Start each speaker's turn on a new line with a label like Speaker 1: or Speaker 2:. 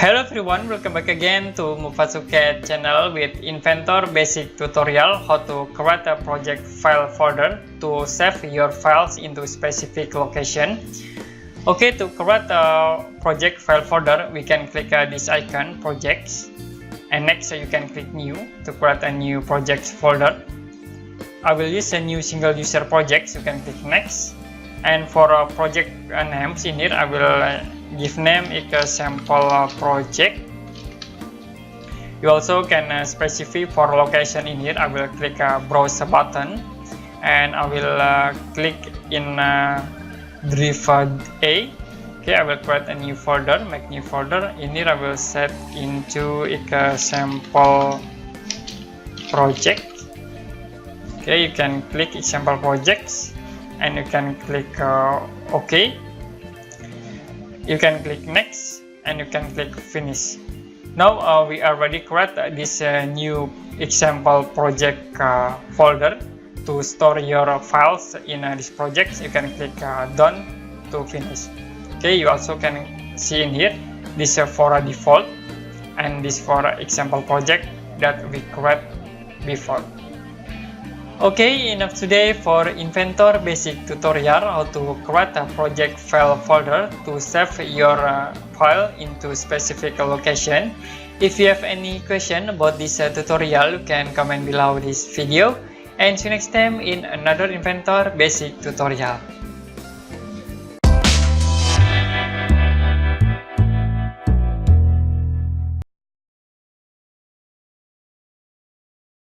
Speaker 1: Hello everyone, welcome back again to Mufasuke channel with Inventor basic tutorial how to create a project file folder to save your files into specific location. Okay, to create a project file folder, we can click this icon projects, and next you can click new to create a new project folder. I will use a new single user project, you can click next, and for project names in here I will give name a sample project. You also can specify for location in here. I will click browse button and I will click in drive A. Okay, I will create a new folder, make new folder. In here I will set into a sample project. Okay, you can click sample projects and you can click OK. You can click next and you can click finish. Now we already create this new example project folder to store your files in this project. You can click done to finish. Okay, you also can see in here this for a default and this for example project that we create before. Okay, enough today for Inventor basic tutorial how to create a project file folder to save your file into specific location. If you have any question about this tutorial, you can comment below this video, and see you next time in another Inventor basic tutorial.